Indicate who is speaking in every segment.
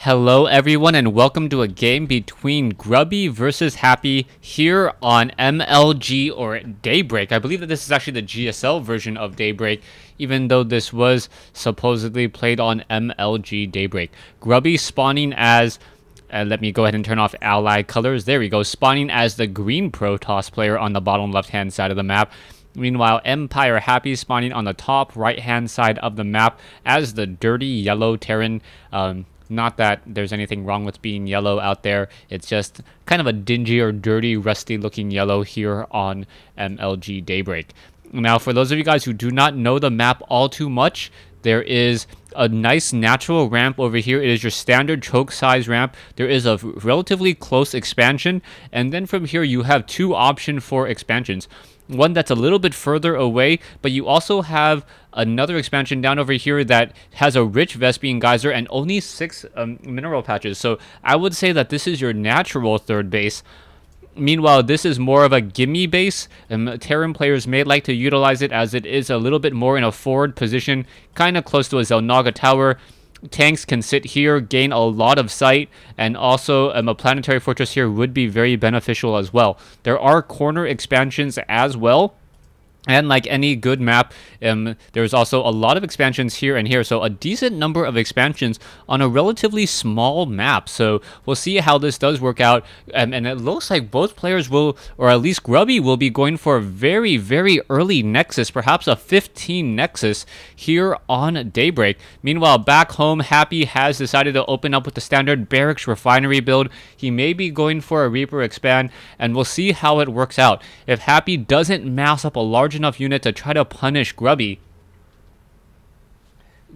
Speaker 1: Hello everyone and welcome to a game between Grubby versus Happy here on MLG or Daybreak. I believe that this is actually the GSL version of Daybreak, even though this was supposedly played on MLG Daybreak. Grubby spawning as, let me go ahead and turn off ally colors. There we go, spawning as the green Protoss player on the bottom left hand side of the map. Meanwhile, Empire Happy spawning on the top right hand side of the map as the dirty yellow Terran. Not that there's anything wrong with being yellow out there. It's just kind of a dingy or dirty, rusty looking yellow here on MLG Daybreak. Now, for those of you guys who do not know the map all too much, there is a nice natural ramp over here. It is your standard choke size ramp. There is a relatively close expansion. And then from here, you have two options for expansions. One that's a little bit further away, but you also have another expansion down over here that has a rich Vespian geyser and only 6 mineral patches. So I would say that this is your natural third base. Meanwhile, this is more of a gimme base. Terran players may like to utilize it as it is a little bit more in a forward position, kind of close to a Zelnaga tower. Tanks can sit here, gain a lot of sight, and also a planetary fortress here would be very beneficial as well. There are corner expansions as well. And like any good map, there's also a lot of expansions here and here. So a decent number of expansions on a relatively small map. So we'll see how this does work out. And it looks like both players will, or at least Grubby will be going for a very, very early Nexus. Perhaps a 15 Nexus here on Daybreak. Meanwhile, back home, Happy has decided to open up with the standard Barracks Refinery build. He may be going for a Reaper expand. And we'll see how it works out. If Happy doesn't mass up a large enough unit to try to punish Grubby,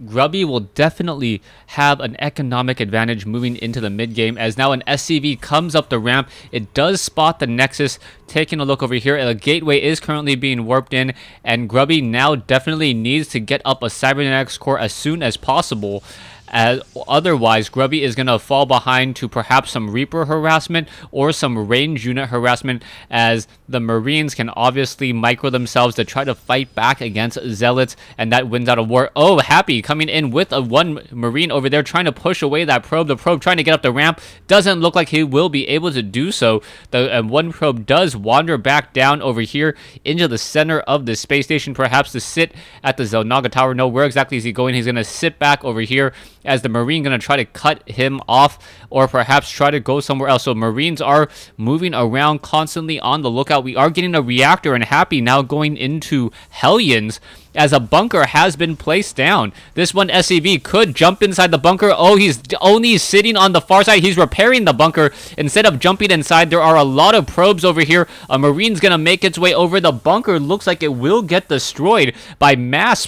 Speaker 1: Grubby will definitely have an economic advantage moving into the mid game, as now an SCV comes up the ramp. It does spot the Nexus. Taking a look over here, a gateway is currently being warped in, and Grubby now definitely needs to get up a cybernetics core as soon as possible. Otherwise, Grubby is going to fall behind to perhaps some Reaper harassment or some range unit harassment, as the Marines can obviously micro themselves to try to fight back against Zealots, and that wins out a war. Oh, Happy coming in with a one Marine over there trying to push away that probe. The probe trying to get up the ramp. Doesn't look like he will be able to do so. The one probe does wander back down over here into the center of the space station, perhaps to sit at the Zelnaga tower. No, where exactly is he going? He's going to sit back over here, as the Marine going to try to cut him off or perhaps try to go somewhere else. So Marines are moving around, constantly on the lookout. We are getting a reactor, and Happy now going into Hellions as a bunker has been placed down. This one SCV could jump inside the bunker. Oh, he's only sitting on the far side. He's repairing the bunker instead of jumping inside. There are a lot of probes over here. A Marine's gonna make its way over. The bunker looks like it will get destroyed by mass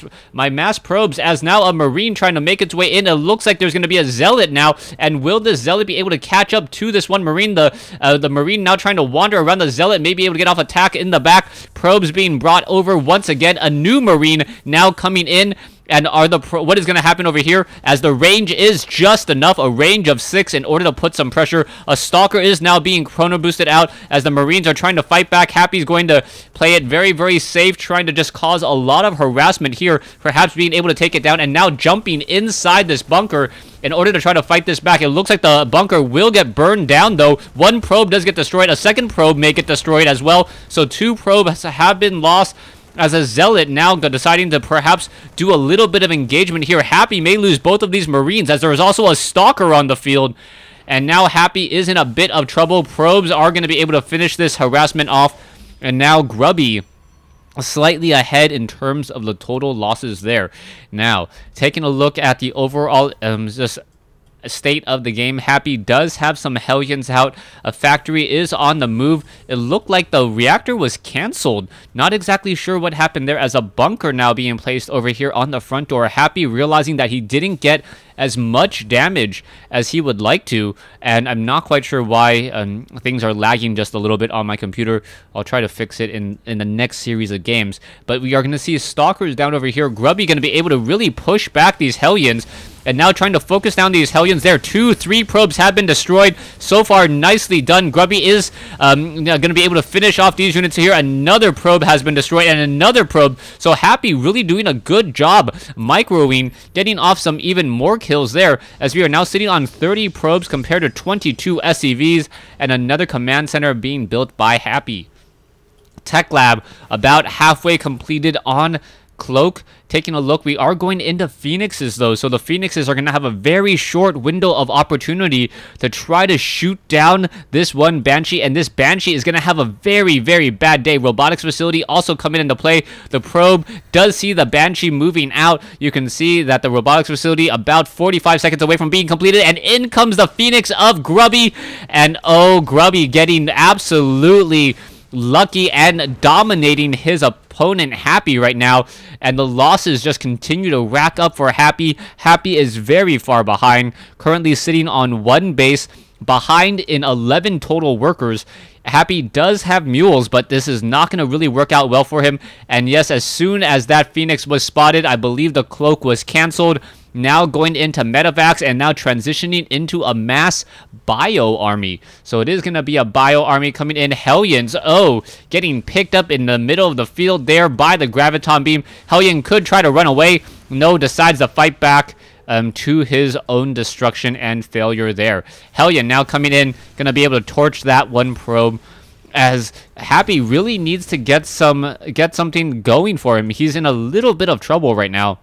Speaker 1: probes, as now a Marine trying to make its way in. It looks like there's gonna be a Zealot now, and will the Zealot be able to catch up to this one Marine? The Marine now trying to wander around the Zealot, maybe able to get off attack in the back. Probes being brought over once again. A new Marine now coming in, and what is going to happen over here, as the range is just enough, a range of 6 in order to put some pressure. A Stalker is now being chrono boosted out as the Marines are trying to fight back. Happy's going to play it very, very safe, trying to just cause a lot of harassment here, perhaps being able to take it down, and now jumping inside this bunker in order to try to fight this back. It looks like the bunker will get burned down, though. One probe does get destroyed. A second probe may get destroyed as well. So 2 probes have been lost, as a Zealot now deciding to perhaps do a little bit of engagement here. Happy may lose both of these Marines, as there is also a Stalker on the field. And now Happy is in a bit of trouble. Probes are going to be able to finish this harassment off. And now Grubby slightly ahead in terms of the total losses there. Now, taking a look at the overall just state of the game, Happy does have some Hellions out. A factory is on the move. It looked like the reactor was canceled. Not exactly sure what happened there, as a bunker now being placed over here on the front door. Happy realizing that he didn't get as much damage as he would like to, and I'm not quite sure why things are lagging just a little bit on my computer. I'll try to fix it in the next series of games, but we are going to see Stalkers down over here. Grubby going to be able to really push back these Hellions, and now trying to focus down these Hellions there. 3 probes have been destroyed. So far, nicely done. Grubby is going to be able to finish off these units here. Another probe has been destroyed, and another probe. So Happy really doing a good job microing, getting off some even more kills kills there, as we are now sitting on 30 probes compared to 22 SCVs, and another command center being built by Happy. Tech Lab about halfway completed on Cloak. Taking a look, we are going into Phoenixes though, so the Phoenixes are going to have a very short window of opportunity to try to shoot down this one Banshee, and this Banshee is going to have a very, very bad day. Robotics Facility also coming into play. The probe does see the Banshee moving out. You can see that the Robotics Facility about 45 seconds away from being completed, and in comes the Phoenix of Grubby, and oh, Grubby getting absolutely lucky and dominating his opponent Happy right now, and the losses just continue to rack up for Happy. Happy is very far behind, currently sitting on 1 base, behind in 11 total workers. Happy does have mules, but this is not going to really work out well for him. And yes, as soon as that Phoenix was spotted, I believe the cloak was canceled. Now going into medevacs and now transitioning into a mass bio army. So it is going to be a bio army coming in. Hellions, oh, getting picked up in the middle of the field there by the graviton beam. Hellion could try to run away. No, decides to fight back to his own destruction and failure there. Hellion now coming in, going to be able to torch that one probe, as Happy really needs to get something going for him. He's in a little bit of trouble right now.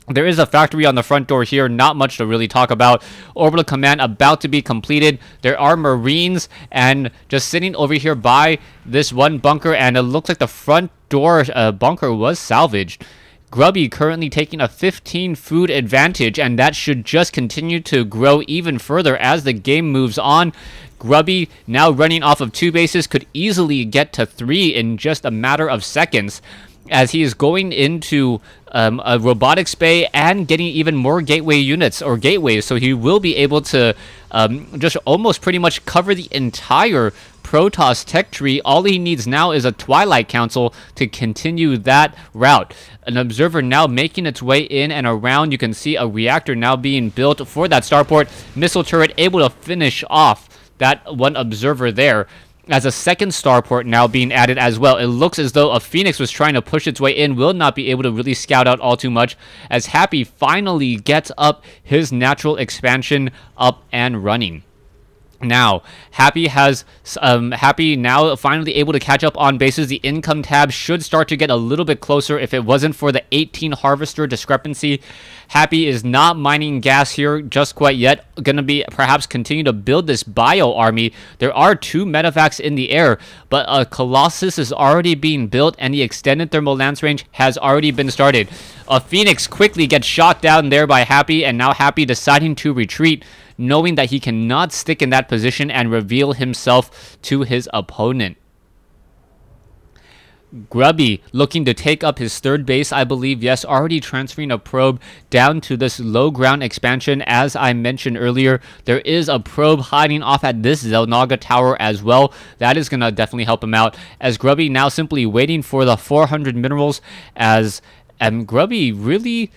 Speaker 1: There is a factory on the front door here, not much to really talk about. Orbital command about to be completed. There are Marines and just sitting over here by this one bunker, and it looks like the front door bunker was salvaged. Grubby currently taking a 15 food advantage, and that should just continue to grow even further as the game moves on. Grubby now running off of 2 bases, could easily get to 3 in just a matter of seconds, as he is going into a robotics bay and getting even more gateway units or gateways, so he will be able to just almost pretty much cover the entire Protoss tech tree. All he needs now is a Twilight Council to continue that route. An observer now making its way in and around. You can see a reactor now being built for that starport. Missile turret able to finish off that one observer there, as a second starport now being added as well. It looks as though a Phoenix was trying to push its way in, will not be able to really scout out all too much, as Happy finally gets up his natural expansion up and running. Now, Happy now finally able to catch up on bases. The income tab should start to get a little bit closer if it wasn't for the 18 harvester discrepancy. Happy is not mining gas here just quite yet. Gonna be perhaps continue to build this bio army. There are 2 medevacs in the air, but a Colossus is already being built, and the extended thermal lance range has already been started. A Phoenix quickly gets shot down there by Happy, and now Happy deciding to retreat, knowing that he cannot stick in that position and reveal himself to his opponent. Grubby looking to take up his 3rd base, I believe. Yes, already transferring a probe down to this low ground expansion. As I mentioned earlier, there is a probe hiding off at this Zelnaga tower as well. That is going to definitely help him out, as Grubby now simply waiting for the 400 minerals, as Grubby really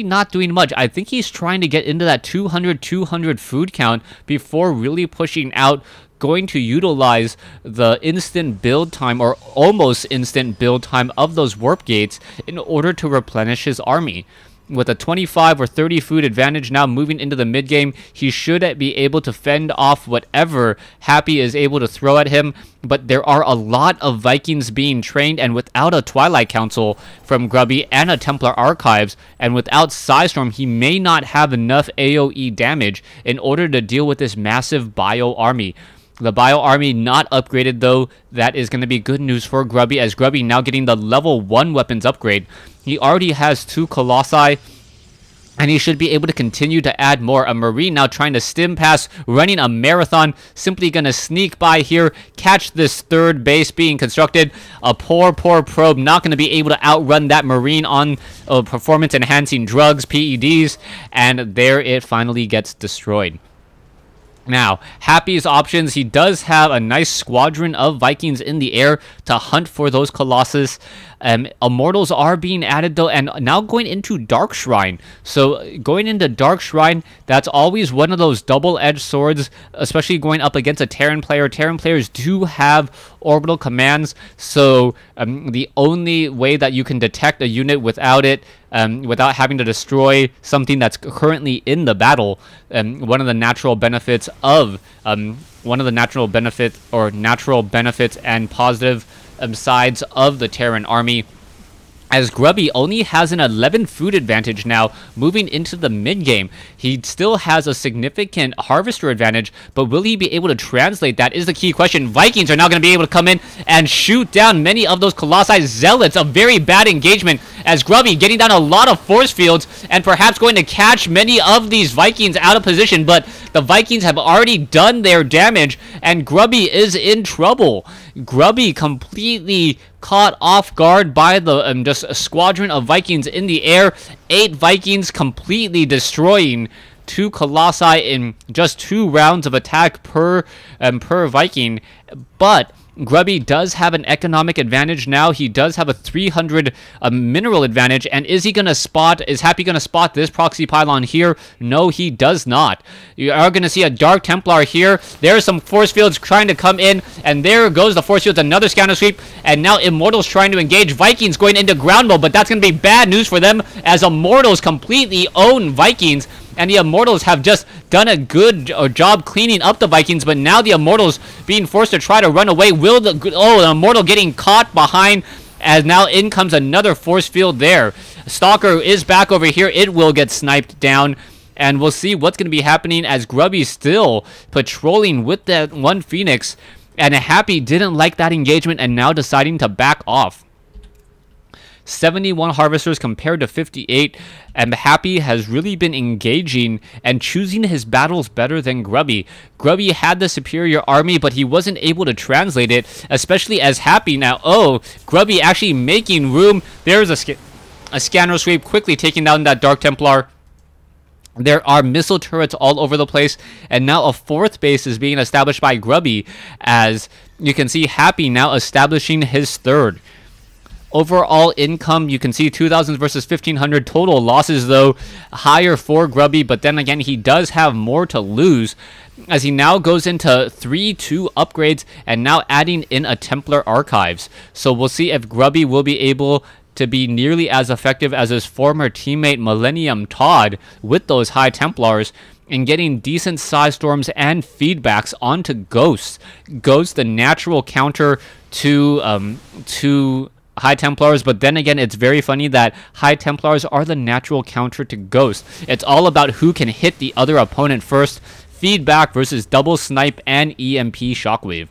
Speaker 1: not doing much. I think he's trying to get into that 200 food count before really pushing out, going to utilize the instant build time or almost instant build time of those warp gates in order to replenish his army. With a 25 or 30 food advantage now moving into the mid game, he should be able to fend off whatever Happy is able to throw at him. But there are a lot of Vikings being trained, and without a Twilight Council from Grubby and a Templar Archives, and without Psystorm, he may not have enough AoE damage in order to deal with this massive bio army. The bio army not upgraded though. That is going to be good news for Grubby, as Grubby now getting the level 1 weapons upgrade. He already has 2 Colossi, and he should be able to continue to add more. A Marine now trying to stim pass, running a marathon, simply going to sneak by here, catch this 3rd base being constructed. A poor probe not going to be able to outrun that Marine on performance enhancing drugs, PEDs, and there it finally gets destroyed. Now, Happy's options, he does have a nice squadron of Vikings in the air to hunt for those Colossus. Immortals are being added though, and now going into Dark Shrine. So going into Dark Shrine, that's always one of those double-edged swords, especially going up against a Terran player. Terran players do have orbital commands, so the only way that you can detect a unit without it without having to destroy something that's currently in the battle. One of the natural benefits of natural benefits and positive sides of the Terran army, as Grubby only has an 11 food advantage now moving into the mid-game. He still has a significant harvester advantage, but will he be able to translate that is the key question. Vikings are now going to be able to come in and shoot down many of those Colossi. Zealots, a very bad engagement, as Grubby getting down a lot of force fields and perhaps going to catch many of these Vikings out of position, but the Vikings have already done their damage, and Grubby is in trouble. Grubby completely caught off guard by the just a squadron of Vikings in the air. 8 Vikings completely destroying 2 Colossi in just 2 rounds of attack per Viking. But Grubby does have an economic advantage now. He does have a 300 mineral advantage. And is Happy going to spot this proxy pylon here? No, he does not. You are going to see a Dark Templar here. There are some force fields trying to come in. And there goes the force fields. Another scanner sweep. And now Immortals trying to engage. Vikings going into ground mode. But that's going to be bad news for them, as Immortals completely own Vikings. And the Immortals have just done a good job cleaning up the Vikings, but now the Immortals being forced to try to run away. The Immortal getting caught behind, as now in comes another force field there. Stalker is back over here. It will get sniped down, and we'll see what's going to be happening as Grubby's still patrolling with that one Phoenix, and Happy didn't like that engagement and now deciding to back off. 71 harvesters compared to 58, and Happy has really been engaging and choosing his battles better than Grubby. Grubby had the superior army, but he wasn't able to translate it, especially as Happy now. Oh, Grubby actually making room. There's a scanner sweep, quickly taking down that Dark Templar. There are missile turrets all over the place, and now a 4th base is being established by Grubby, as you can see Happy now establishing his 3rd. Overall income, you can see 2,000 versus 1,500. Total losses, though, higher for Grubby, but then again, he does have more to lose, as he now goes into 3-2 upgrades and now adding in a Templar Archives. So we'll see if Grubby will be able to be nearly as effective as his former teammate Millennium Todd with those high Templars, and getting decent size storms and feedbacks onto Ghosts. Ghosts, the natural counter to High Templars, but then again, it's very funny that High Templars are the natural counter to Ghost. It's all about who can hit the other opponent first. Feedback versus double snipe and EMP shockwave.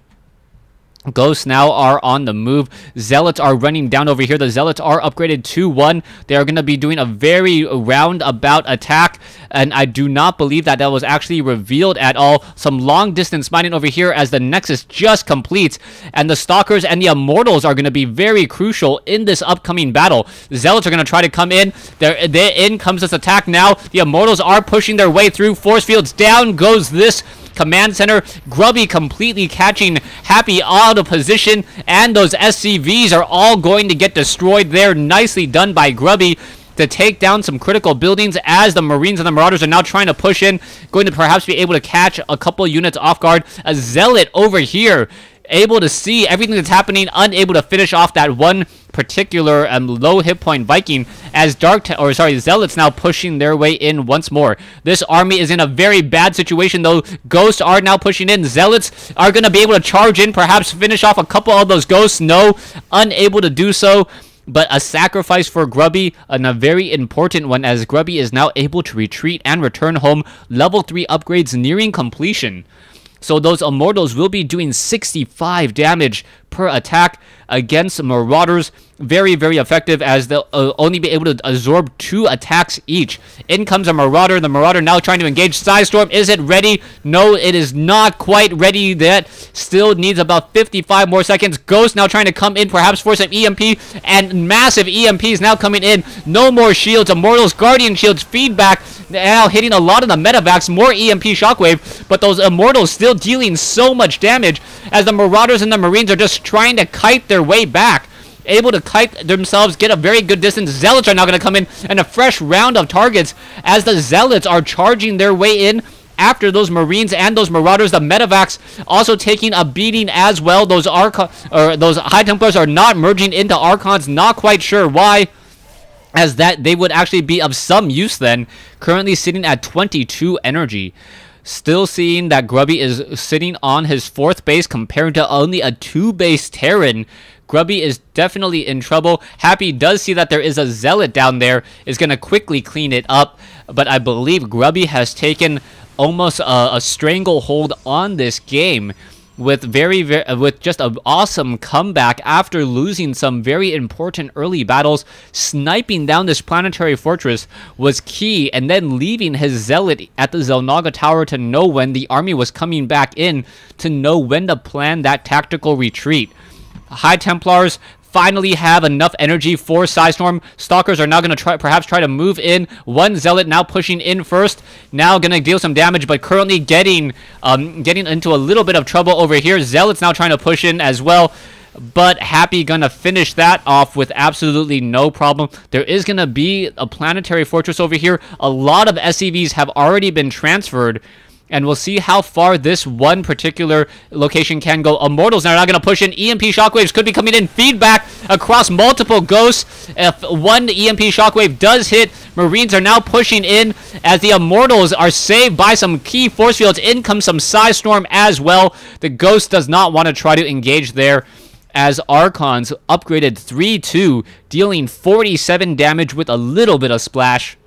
Speaker 1: Ghosts now are on the move. Zealots are running down over here. The Zealots are upgraded 2-1. They are going to be doing a very roundabout attack, and I do not believe that was actually revealed at all. Some long distance mining over here as the Nexus just completes, and the Stalkers and the Immortals are going to be very crucial in this upcoming battle. The Zealots are going to try to come in. In comes this attack now. The Immortals are pushing their way through. Force fields down goes this command center. Grubby completely catching Happy out of position, and those SCVs are all going to get destroyed there. Nicely done by Grubby to take down some critical buildings, as the Marines and the Marauders are now trying to push in, going to perhaps be able to catch a couple units off guard. A Zealot over here able to see everything that's happening, unable to finish off that one particular low hit point Viking, as Zealots now pushing their way in once more. This army is in a very bad situation, though. Ghosts are now pushing in. Zealots are going to be able to charge in, perhaps finish off a couple of those Ghosts. No, unable to do so. But a sacrifice for Grubby, and a very important one, as Grubby is now able to retreat and return home. Level 3 upgrades nearing completion. So those Immortals will be doing 65 damage per attack against Marauders. Very, very effective, as they'll only be able to absorb 2 attacks each. In comes a Marauder. The Marauder now trying to engage. Storm, is it ready? No, it is not quite ready yet. Still needs about 55 more seconds. Ghost now trying to come in, perhaps for some EMP, and massive EMPs now coming in. No more shields. Immortals, Guardian shields, feedback now hitting a lot of the medevacs. More EMP shockwave, but those Immortals still dealing so much damage, as the Marauders and the Marines are just trying to kite their way back. Able to kite themselves, get a very good distance. Zealots are now going to come in, and a fresh round of targets as the Zealots are charging their way in after those Marines and those Marauders. The medevacs also taking a beating as well. Those High Templars are not merging into Archons, not quite sure why. as that they would actually be of some use then, currently sitting at 22 energy. Still seeing that Grubby is sitting on his 4th base compared to only a 2-base Terran. Grubby is definitely in trouble. Happy does see that there is a Zealot down there, is going to quickly clean it up, but I believe Grubby has taken almost a stranglehold on this game with with just an awesome comeback after losing some very important early battles. Sniping down this planetary fortress was key, and then leaving his Zealot at the Xel'Naga Tower to know when the army was coming back in, to know when to plan that tactical retreat. High Templars finally have enough energy for Psystorm. Stalkers are now going to perhaps try to move in. One Zealot now pushing in first. Now going to deal some damage, but currently getting into a little bit of trouble over here. Zealot's now trying to push in as well, but Happy going to finish that off with absolutely no problem. There is going to be a planetary fortress over here. A lot of SCVs have already been transferred, and we'll see how far this one particular location can go. Immortals are now going to push in. EMP shockwaves could be coming in. Feedback across multiple ghosts. If one EMP shockwave does hit, Marines are now pushing in as the Immortals are saved by some key force fields. In comes some Psystorm as well. The Ghost does not want to try to engage there, as Archons upgraded 3-2, dealing 47 damage with a little bit of splash,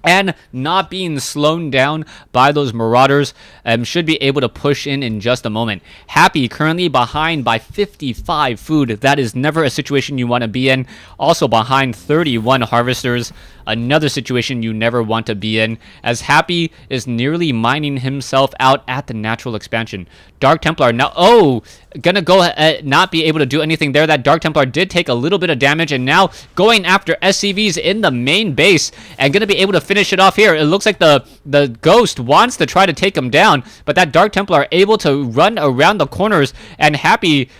Speaker 1: and not being slowed down by those Marauders. Should be able to push in just a moment. Happy currently behind by 55 food. That is never a situation you want to be in. Also behind 31 Harvesters. Another situation you never want to be in, as Happy is nearly mining himself out at the natural expansion. Dark Templar now, gonna go not be able to do anything there. That Dark Templar did take a little bit of damage, and now going after SCVs in the main base, and gonna be able to finish it off here. It looks like the Ghost wants to try to take him down, but that Dark Templar able to run around the corners, and Happy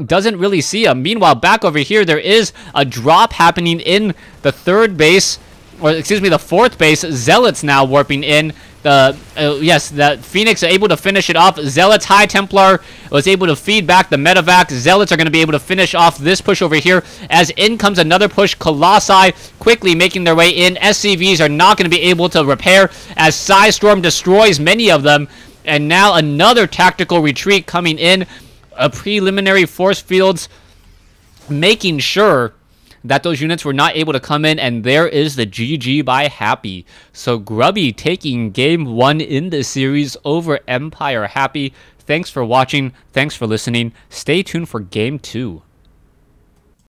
Speaker 1: doesn't really see him. Meanwhile, back over here, there is a drop happening in the 3rd base, or excuse me, the 4th base. Zealots now warping in. Yes, the Phoenix are able to finish it off. Zealots, High Templar was able to feed back the medevac. Zealots are going to be able to finish off this push over here, as in comes another push. Colossi quickly making their way in. SCVs are not going to be able to repair, as Psystorm destroys many of them. And now another tactical retreat coming in. A preliminary force fields, making sure that those units were not able to come in, and there is the GG by Happy. So Grubby taking game 1 in this series over Empire Happy. Thanks for watching. Thanks for listening. Stay tuned for game 2.